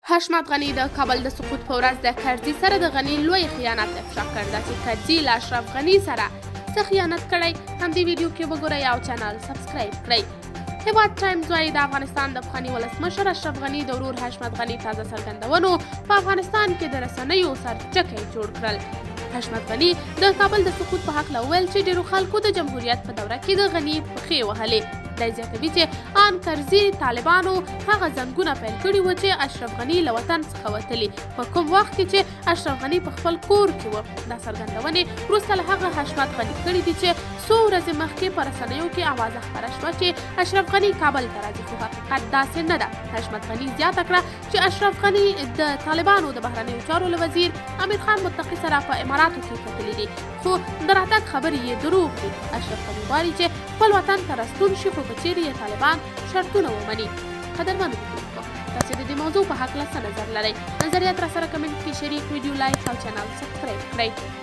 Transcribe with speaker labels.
Speaker 1: حشمت غني د کابل د سقوط په ورځ د کرزي سره د غني لوی خیانت افشا کړ چې کرزي له اشرف غني سره څه خیانت کړی هم دې ویډیو کې وګورئ او چینل سبسکرایب کړئ. هیواد ټایمز وايي د افغانستان د پخواني ولسمشر اشرف غني د ورور حشمت غني تازه څرګندونو په افغانستان کې د رسنیو سرچکۍ جوړ کړل. حشمت غني د کابل د سقوط په هکله وویل چې ډېرو خلکو د جمهوریت په دوره کې د غني پښې وهلې. دی زیاتوي چې ان کرزي طالبانو هغه زنګونه پیل کړي وو چې اشرف غني له وطن څخه وتلي په کوم وخت کې چې اشرف غني په خپل کور کې و. دا څرګندونې وروسته له هغه حشمت غني کړي دي چې څو ورځې مخکې په رسنیو کې اوازه خپره شوه چې اشرف غني کابل ته راځي، خو حقیقت داسې نه ده. حشمت غني زیاته کړه چې اشرف غني د طالبانو د بهرنیو چارو له وزیر امیر خان متقي سره په اماراتو کې کتلي دي، خو د راتګ خبرې یې دروغ دي. اشرف غني غواړي چې خپل وطن ته راستون شي، خو که چیرې یې طالبان شرطونه ومني. قدرمنو لیدونکو، تاسو د دې موضوع په هکله څه نظر لرئ؟ نظریات راسره کمنټ کې شریک، ویډیو لایک او چینل سبسکرایب کړئ.